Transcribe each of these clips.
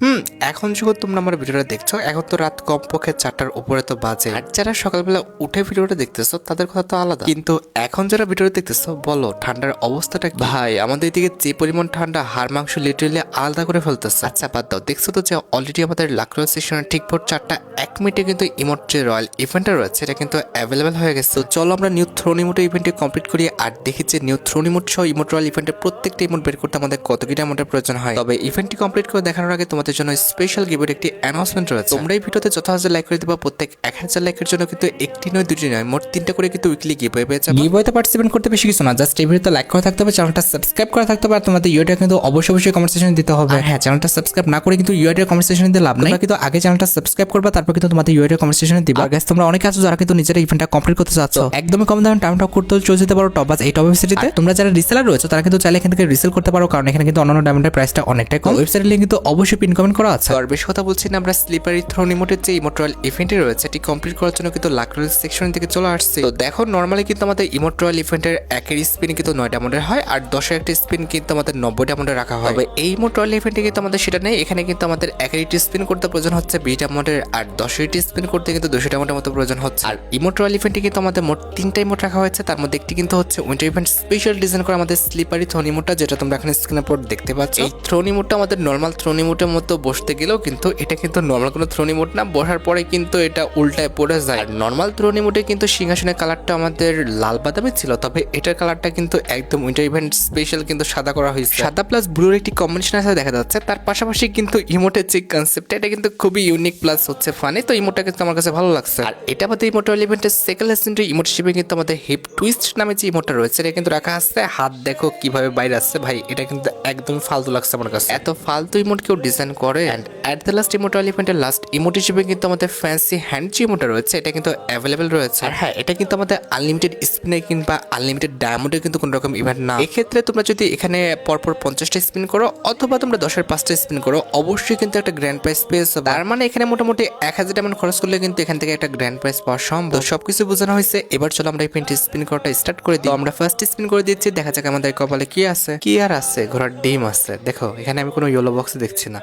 হুম এখন যখন তোমরা আমার ভিডিওটা দেখছো, এখন তো রাত কমপক্ষে 4টার উপরে তো বাজে। আর যারা সকালবেলা উঠে ভিডিওটা দেখতেছো তাদের কথা তো আলাদা, কিন্তু এখন যারা ভিডিওটা দেখতেছো বলো ঠান্ডার অবস্থাটা কি? ভাই আমাদের এদিকে যে পরিমাণ ঠান্ডা, হাড় মাংস লিটারেলি আলাদা করে ফেলতেছে। আচ্ছা বাদ দাও, দেখছো তো যে অলরেডি আমাদের লাকড়া স্টেশনে ঠিক ভোর 4টা 1 মিনিটে কিন্তু ইমোট যে রয়্যাল ইভেন্টটা রয়েছে এটা কিন্তু অ্যাভেলেবেল হয়ে গেছে। তো চলো আমরা নিউ থ্রোন ইমোট ইভেন্টে কমপ্লিট করি আর দেখি যে নিউ থ্রোন ইমোট সহ ইমোট রয়্যাল ইভেন্টের প্রত্যেকটা ইমোট বের করতে আমাদের কত কি অ্যামাউন্টের প্রয়োজন হয়। তবে ইভেন্টটি কমপ্লিট করে দেখানোর আগে তোমাদের জন্য স্পেশাল গিভের একটি অ্যানাউন্সমেন্ট রয়েছে। তোমরা এই ভিডিওতে যত হাজার লাইক করে দিবা, প্রত্যেক 1000 লাইকের জন্য কিন্তু একটি নয় দুটি নয় মোট 3টা করে কিন্তু উইকলি গিভওয়ে পেয়ে যাবে। গিভওয়েতে পার্টিসিপেট করতে বেশি কিছু না, জাস্ট এই ভিডিওতে লাইক করা থাকতে হবে, চ্যানেলটা সাবস্ক্রাইব করা থাকতে হবে, আর তোমাদের ইউআইডি কিন্তু অবশ্যই কমেন্ট সেকশনে দিতে হবে। হ্যাঁ, চ্যানেলটা সাবস্ক্রাইব না করে কিন্তু ইউআইডি কমেন্ট সেকশনে দিতে লাভ নাই, কিন্তু আগে চ্যানেলটা সাবস্ক্রাইব করবা, তারপর কিন্তু তোমাদের ইউআইডি কমেন্ট সেকশনে দিবা। গাইস তোমরা অনেকে আছো যারা কিন্তু নিজেরা ইভেন্টটা কমপ্লিট করতে চাচ্ছ, একদমই কম দামে টাইম টপ করতে চলে যেতে পারো টপবাস এই টপ ওয়েবসাইটে। তোমরা যারা রিসেলার রয়েছে তারা কিন্তু চাইলে এখান থেকে রিসেল করতে পারো, কারণ এখানে কিন্তু অন্যান্য ডায়মন্ডের প্রাইসটা অনেকটাই কম। ওয়েবসাইটের লিংক কিন্তু অবশ্যই পিন কমেন্ট করা আছে। আর বেশ কথা বলছি না, আমরা স্লিপারি থ্রোন ইমোটের যে ইমোট রয়্যাল ইভেন্টে রয়েছে এটি কমপ্লিট করার জন্য কিন্তু লাকড়াল সেকশন থেকে চলে আসছে। তো দেখো নরমালি কিন্তু আমাদের ইমোট রয়্যাল ইভেন্টের একের স্পিন কিন্তু 9 ডায়মন্ডের হয়, আর 10-এর একটা স্পিন কিন্তু আমাদের 90 ডায়মন্ডে রাখা হয়। তবে এই ইমোট রয়্যাল ইভেন্টে কিন্তু আমাদের সেটা নেই, এখানে কিন্তু আমাদের একের স্পিন করতে প্রয়োজন হচ্ছে 20 ডায়মন্ডের, আর 10-এর স্পিন করতে কিন্তু 200 ডায়মন্ডের মতো প্রয়োজন হচ্ছে। আর ইমোট রয়্যাল ইভেন্টে কিন্তু আমাদের মোট 3টা ইমোট রাখা হয়েছে, তার মধ্যে একটি কিন্তু হচ্ছে উইন্টার ইভেন্ট স্পেশাল ডিজাইন করা আমাদের স্লিপারি থ্রোন ইমোটটা, যেটা তোমরা এখানে স্ক্রিনের উপর দেখতে পাচ্ছ। এই থ্রোন ইমোটটা আমাদের নর্মাল থ্রোন ইমোটের মতো বসতে গেলেও কিন্তু এটা কিন্তু নর্মাল কোনো থ্রোন ইমোট না, বসার পরে কিন্তু এটা উল্টায় পড়ে যায়। আর নর্মাল থ্রোন ইমোটে কিন্তু সিংহাসনের কালারটা আমাদের লাল বাদামি ছিল, তবে এটার কালারটা কিন্তু একদম উইন্টার ইভেন্ট স্পেশাল কিন্তু সাদা করা হয়েছে। সাদা প্লাস ব্লুর একটি কম্বিনেশন আছে দেখা যাচ্ছে, তার পাশাপাশি কিন্তু ইমোটের যে কনসেপ্টটা এটা কিন্তু খুবই ইউনিক প্লাস হচ্ছে ফানি, তো ইমোটটা কিন্তু আমার কাছে ভালো লাগছে। আর এটা আমাদের ইমোট রয়্যাল ইভেন্টের সেকেন্ড লেজেন্ডারি ইমোট হিসেবে কিন্তু আমাদের হিপ টুইস্ট নামে যে ইমোটটা রয়েছে এটা কিন্তু রাখা আছে। হাত দেখো কিভাবে বাইরে আসছে, ভাই এটা কিন্তু একদম ফালতু লাগছে আমার কাছে, এত ফালতু ইমোট কেউ ডিজাইন করে। And at the last emote royal ইভেন্টের লাস্ট ইমোট হিসেবে কিন্তু আমাদের ফ্যান্সি হ্যান্ড যে ইমোটটা রয়েছে এটা কিন্তু অ্যাভেলেবেল রয়েছে। আর হ্যাঁ, এটা কিন্তু আমাদের আনলিমিটেড স্পিনে কিংবা আনলিমিটেড ডায়মন্ডের কিন্তু কোনো রকম ইভেন্ট না। এক্ষেত্রে তোমরা যদি এখানে পরপর 50টা স্পিন করো অথবা তোমরা 10-এর 5টা স্পিন করো, অবশ্যই কিন্তু একটা গ্র্যান্ড প্রাইজ পেয়ে যাবে। তার মানে এখানে মোটামুটি 1000 ডায়মন্ড খরচ করলে কিন্তু এখান থেকে একটা গ্র্যান্ড প্রাইজ পাওয়া সম্ভব। তো সবকিছু বোঝানো হয়েছে, এবার চলো আমরা ইভেন্টে স্পিন করাটা স্টার্ট করে দিই। আমরা ফার্স্ট স্পিন করে দিচ্ছি, দেখা যাক আমাদের কপালে কি আছে। কি আর আছে, ঘোড়ার ডিম আছে। দেখো এখানে আমি কোনো ইয়েলো বক্স দেখছি না,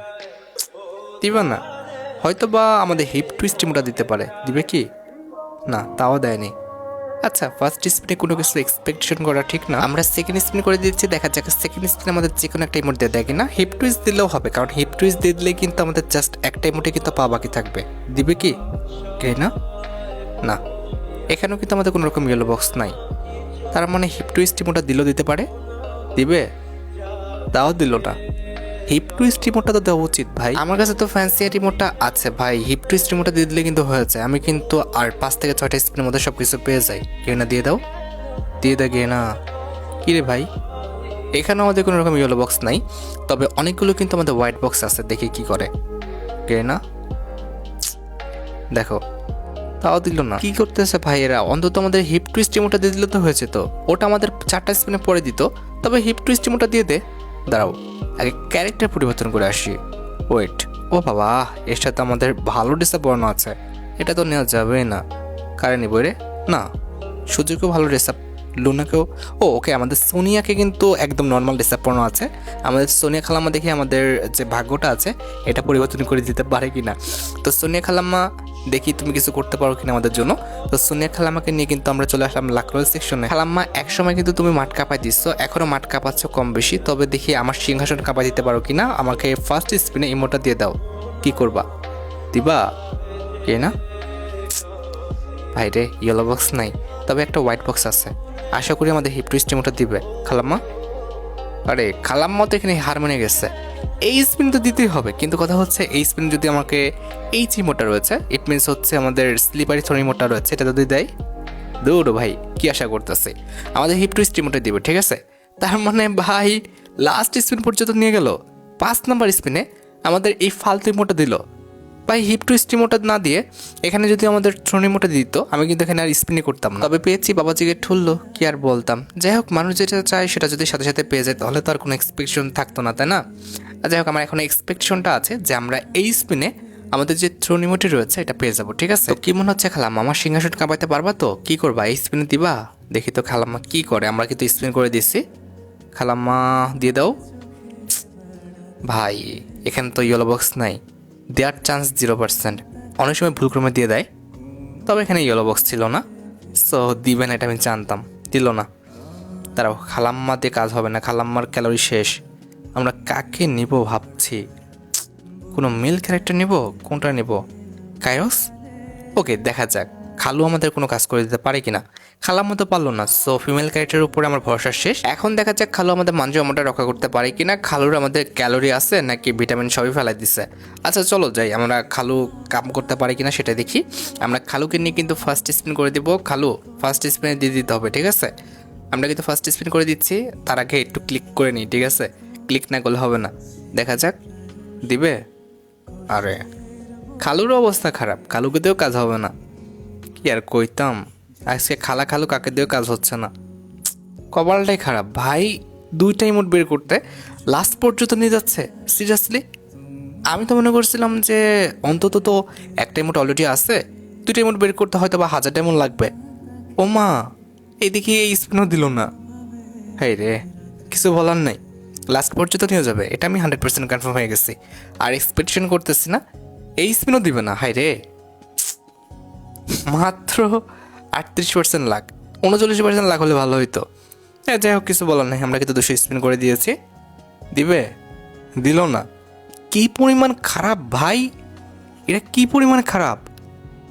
দিবা না? হয়তো বা আমাদের হিপ টুইস্ট ইমোটা দিতে পারে, দিবে কি? না, তাও দেয়নি। আচ্ছা, ফার্স্ট স্পিনে কোনো কিছু এক্সপেকটেশন করা ঠিক না, আমরা সেকেন্ড স্পিন করে দিচ্ছি, দেখা যাক সেকেন্ড স্পিনে আমাদের যে কোনো একটা ইমোট দিয়ে দেয় কিনা। হিপ টুইস্ট দিলেও হবে, কারণ হিপ টুইস্ট দিয়ে দিলে কিন্তু আমাদের জাস্ট একটা ইমোটে কিন্তু পাওয়া বাকি থাকবে। দিবে কি? কে না? না, এখানেও কিন্তু আমাদের কোনো রকম ইয়েলো বক্স নাই, তার মানে হিপ টুইস্ট ইমোটা দিলেও দিতে পারে। দিবে? তাও দিল না। হিপ টুইস্ট রিমোটটা তো দেওয়া উচিত ভাই, আমার কাছে তো ফ্যান্সি রিমোটটা আছে ভাই, হিপ টুইস্ট রিমোটটা দিয়ে দিলে কিন্তু হয়ে যায়, আমি কিন্তু আর 5 থেকে 6টা স্পিনের মধ্যে সব কিছু পেয়ে যাই। গেনা দিয়ে দাও, দিয়ে দে গেনা। কি রে ভাই, এখানেও আমাদের কোনো রকম ইয়েলো বক্স নাই, তবে অনেকগুলো কিন্তু আমাদের হোয়াইট বক্স আছে, দেখি কি করে। গেনা, দেখো তাও দিল না। কি করতেছে ভাই এরা? অন্তত আমাদের হিপ টুইস্ট রিমোটটা দিয়ে দিলে তো হয়েছে, তো ওটা আমাদের 4টা স্পিনে পরে দিত, তবে হিপ টুইস্ট রিমোটটা দিয়ে দে। দাঁড়াও, আগে ক্যারেক্টার পরিবর্তন করে আসি। ওয়েট, ও বাবা, এর সাথে আমাদের ভালো ড্রেসআপ পরানো আছে, এটা তো নেওয়া যাবে না। কারে নিব রে? না, সূর্যকেও ভালো ড্রেসআপ, লুনাকেও। ও ওকে, আমাদের সোনিয়াকে কিন্তু একদম নর্মাল ড্রেসআপ পরানো আছে। আমাদের সোনিয়া খালাম্মা দেখি আমাদের যে ভাগ্যটা আছে এটা পরিবর্তন করে দিতে পারে কিনা। তো সোনিয়া খালাম্মা দেখি তুমি কিছু করতে পারো কিনা আমাদের জন্য। তো সোনিয়া খালাম্মাকে নিয়ে কিন্তু আমরা চলে আসলাম লাকড়াল সেকশনে। খালাম্মা, এক সময় কিন্তু তুমি মাঠ কাঁপাই দিচ্ছ, এখনো মাঠ কাঁপাচ্ছ কম বেশি, তবে দেখি আমার সিংহাসন কাঁপাই দিতে পারো কিনা। আমাকে ফার্স্ট স্পিনে ইমোটা দিয়ে দাও। কি করবা? দিবা? কে না? ভাই রে, ইয়েলো বক্স নাই, তবে একটা হোয়াইট বক্স আছে, আশা করি আমাদের হিপ টুইস্ট ইমোটা দিবে। খালাম্মা, আরে খালাম্মা তো এখানে হার মেনে গেছে। এই স্পিন তো দিতেই হবে, কিন্তু কথা হচ্ছে এই স্পিন যদি আমাকে এই যে ইমোটা রয়েছে, ইট মিনস হচ্ছে আমাদের স্লিপারি থ্রোন ইমোটা রয়েছে, এটা যদি দেয়, দৌড়ো ভাই, কি আশা করতেছে? আমাদের হিপ টুইস্ট ইমোটা দিবে, ঠিক আছে? তার মানে ভাই লাস্ট স্পিন পর্যন্ত নিয়ে গেল, 5 নাম্বার স্পিনে আমাদের এই ফালতু ইমোটা দিল। ভাই হিপ টুইস্ট ইমোটা না দিয়ে এখানে যদি আমাদের থ্রোন ইমোটা দিত, আমি কিন্তু এখানে আর স্পিনই করতাম না। তবে পেয়েছি, বাবাজিকে ঠুললো, কি আর বলতাম। যাই হোক, মানুষ যেটা চায় সেটা যদি সাথে সাথে পেয়ে যায় তাহলে তো আর কোনো এক্সপেকটেশন থাকতো না, তাই না? যাই হোক, আমার এখন এক্সপেকটেশনটা আছে যে আমরা এই স্পিনে আমাদের যে থ্রোন ইমোটি রয়েছে এটা পেয়ে যাবো, ঠিক আছে? তো কি মনে হচ্ছে খালাম্মা, আমার সিংহাসন কাঁপাইতে পারবা তো? কি করবা, এই স্পিনে দিবা? দেখি তো খালাম্মা কি করে। আমরা কিন্তু স্পিন করে দিচ্ছি, খালাম্মা দিয়ে দাও। ভাই এখানে তো ইয়েলো বক্স নাই, দেওয়ার চান্স 0%। অনেক সময় ভুলক্রমে দিয়ে দেয়, তবে এখানে ইয়েলো বক্স ছিল না, সো দিবে না এটা আমি জানতাম, দিল না। তারাও খালাম্মা দিয়ে কাজ হবে না, খালাম্মার ক্যালোরি শেষ। আমরা কাকে নিব ভাবছি, কোনো মেল ক্যারেক্টার নিব, কোনটা নিব? কায়স? ওকে, দেখা যাক খালু আমাদের কোনো কাজ করে দিতে পারে কিনা। খালাম্মা তো পারলো না, সো ফিমেল ক্যারেক্টারের উপরে আমার ভরসা শেষ। এখন দেখা যাক খালু আমাদের মাঞ্জু আমাদের রক্ষা করতে পারে কিনা, খালুর আমাদের ক্যালোরি আছে নাকি ভিটামিন সবই ফেলাই দিছে। আচ্ছা চলো যাই, আমরা খালু কাম করতে পারি কিনা সেটা দেখি। আমরা খালুকে নিয়ে কিন্তু ফার্স্ট স্পিন করে দিব। খালু ফার্স্ট স্পিনে দিয়ে দিতে হবে, ঠিক আছে? আমরা কিন্তু ফার্স্ট স্পিন করে দিচ্ছি, তার আগে একটু ক্লিক করে নিই, ঠিক আছে? ক্লিক না করলে হবে না, দেখা যাক দিবে। আরে খালুর অবস্থা খারাপ, খালুকে দিয়েও কাজ হবে না। কি আর কইতাম, আজকে খালু কাকে দিয়েও কাজ হচ্ছে না, কপালটাই খারাপ ভাই। 2টা ইমোট বের করতে লাস্ট পর্যন্ত নিয়ে যাচ্ছে, সিরিয়াসলি? আমি তো মনে করছিলাম যে অন্তত তো একটা ইমোট অলরেডি আছে, 2টা ইমোট বের করতে হয়তো বা 1000 ডায়মন্ড লাগবে। ও মা, এইদিকে এই স্পিনও দিল না। হাই রে, কিছু বলার নাই, লাস্ট পর্যন্ত নিয়ে যাবে, এটা আমি 100% কনফার্ম হয়ে গেছি। আর এক্সপেকটেশন করতেছি না এই স্পিনও দিবে না। হাই রে, মাত্র 38% লাখ, 39% লাখ হলে ভালো হইতো। হ্যাঁ যাই হোক, কিছু বলার নেই, আমরা কিন্তু 200 স্পিন করে দিয়েছি, দিবে, দিল না। কি পরিমাণ খারাপ ভাই, এরা কি পরিমাণ খারাপ,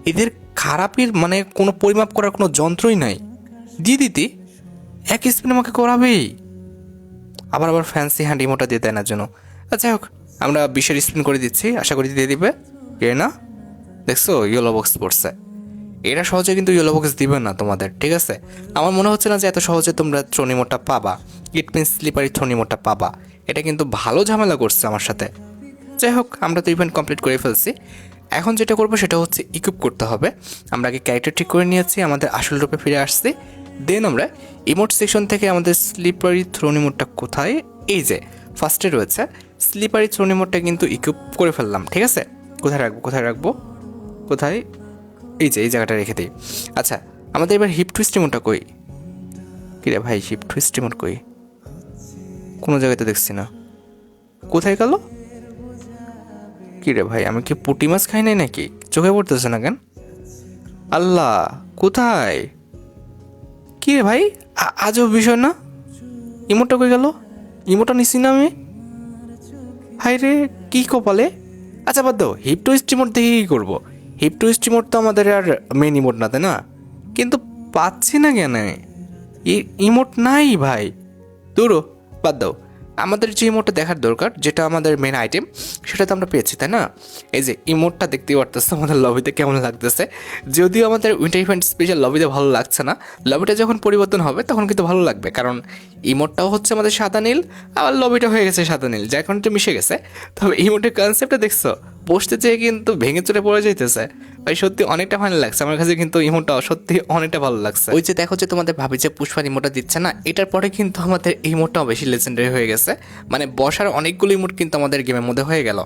এদের খারাপের মানে কোনো পরিমাপ করার কোনো যন্ত্রই নাই। দিয়ে দিতি এক স্পিন আমাকে করাবেই, আবার ফ্যান্সি হ্যান্ড ইমোটা দিয়ে দেয় না জন্য। যাই হোক, আমরা 20 স্পিন করে দিচ্ছি, আশা করি দিয়ে দিবে। কে না, দেখছো ইয়েলো বক্স পড়ছে। এরা সহজে কিন্তু ইয়েলো বক্স দিবে না তোমাদের, ঠিক আছে? আমার মনে হচ্ছে না যে এত সহজে তোমরা থ্রোনিমোটটা পাবা, ইট মিনস স্লিপারি থ্রোনিমোটটা পাবা। এটা কিন্তু ভালো ঝামেলা করছে আমার সাথে। যাই হোক, আমরা তো ইভেন্ট কমপ্লিট করে ফেলছি। এখন যেটা করবো সেটা হচ্ছে ইকুইপ করতে হবে। আমরা আগে ক্যারেক্টার ঠিক করে নিয়েছি, আমাদের আসল রূপে ফিরে আসছি। দেন আমরা ইমোট সেকশন থেকে আমাদের স্লিপারি থ্রোনিমোটটা কোথায়, এই যে ফার্স্টে রয়েছে স্লিপারি থ্রোনিমোটটা কিন্তু ইকুইপ করে ফেললাম, ঠিক আছে? কোথায় রাখবো কোথায়, এই যে এই জায়গাটা রেখে দিই। আচ্ছা, আমাদের এবার হিপ টুইস্ট ইমোটটা কই? কিরে ভাই, হিপ টুইস্ট ইমোট কই? কোনো জায়গাতে দেখছি না, কোথায় গেল? কিরে ভাই, আমি কি পুঁটি মাছ খাই নাই নাকি, চোখে পড়তেছে না কেন? আল্লাহ, কোথায়? কি রে ভাই, আজও বিষয় না, ইমোটটা কই গেল? ইমোটটা নিছি না আমি, হাই রে কি কপালে। আচ্ছা বাদ দাও, হিপ টুইস্ট ইমোট দেখে কী করবো? হিপ টুইস্ট ইমোট তো আমাদের আর মেন ইমোট না, তাই না? কিন্তু পাচ্ছি না কেন, ইমোট নাই ভাই। দূরও, বাদ দাও, আমাদের যে ইমোটটা দেখার দরকার, যেটা আমাদের মেন আইটেম, সেটা তো আমরা পেয়েছি, তাই না? এই যে ইমোটটা দেখতে পারতেছে আমাদের লবিতে কেমন লাগতেছে। যদিও আমাদের উইন্টার ইভেন্ট স্পেশাল লবিতে ভালো লাগছে না, লবিটা যখন পরিবর্তন হবে তখন কিন্তু ভালো লাগবে, কারণ ইমোটটাও হচ্ছে আমাদের সাদা নীল, আবার লবিটা হয়ে গেছে সাদা নীল, যার কারণে মিশে গেছে। তবে ইমোটের কনসেপ্টটা দেখছো, বসতে চেয়ে কিন্তু ভেঙে চড়ে পড়ে যাইতেছে ভাই, সত্যি অনেকটা ভালো লাগছে আমার কাছে, কিন্তু ইমোটটা সত্যি অনেকটা ভালো লাগছে। ওই যে দেখো যে তোমাদের ভাবি যে পুষ্পার ইমোটটা দিচ্ছে না, এটার পরে কিন্তু আমাদের এই ইমোটটাও বেশি লেজেন্ডারি হয়ে গেছে, মানে বসার অনেকগুলো ইমোট কিন্তু আমাদের গেমের মধ্যে হয়ে গেল।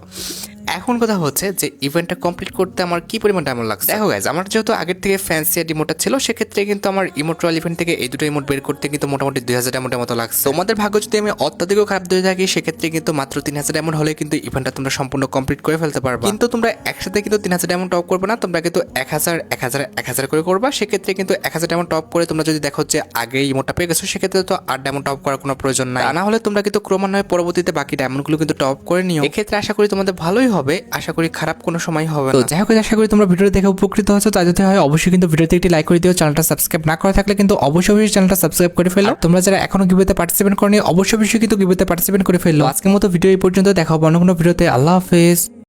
এখন কথা হচ্ছে যে ইভেন্টটা কমপ্লিট করতে আমার কি পরিমাণ টাইম লাগছে। দেখো গাইজ, আমার যেহেতু আগের থেকে ফ্যান্সি ইমোটটা ছিল, সেক্ষেত্রে কিন্তু আমার ইমোট রয়্যাল ইভেন্ট থেকে এই দুটো ইমোট বের করতে কিন্তু মোটামুটি 2000 ডায়মন্ডের মতো লাগছে। তোমাদের ভাগ্য যদি আমি অত্যাধিক খারাপ দিয়ে থাকি, সেক্ষেত্রে কিন্তু মাত্র 3000 ডায়মন্ড হলে কিন্তু ইভেন্টটা তোমরা সম্পূর্ণ কমপ্লিট করে ফেলতে পারবে। কিন্তু তোমরা একসাথে কিন্তু 3000 ডায়মন্ড টপ করবে না, তোমরা কিন্তু 1000 করে করবা। সেক্ষেত্রে কিন্তু 1000 ডায়মন্ড টপ করে তোমরা যদি দেখো যে আগে ইমোটটা পেয়ে গেছো, সেক্ষেত্রে তো আর ডায়মন্ড টপ করার কোনো প্রয়োজন নাই। না হলে তোমরা কিন্তু ক্রমান্বয়ে পরবর্তীতে বাকি ডায়মন্ডগুলো কিন্তু টপ করে নিও। এক্ষেত্রে আশা করি তোমাদের ভালোই হবে, আশা করি খারাপ কোনো সময় হবে না। তো যাই হোক, আশা করি তোমরা ভিডিও দেখে উপকৃত হয়েছো। তা যদি হয় অবশ্যই কিন্তু ভিডিওতে একটি লাইক করে দিও। চ্যানেলটা সাবস্ক্রাইব না করা থাকলে কিন্তু অবশ্যই চ্যানেলটা সাবস্ক্রাইব করে ফেলো। তোমরা যারা এখনো গিভওয়েতে পার্টিসিপেট করনি, অবশ্যই কিন্তু গিভওয়েতে পার্টিসিপেট করে ফেলো। আজকের মতো ভিডিও এই পর্যন্ত, দেখা হবে অন্য কোনো ভিডিওতে। আল্লাহ হাফেজ।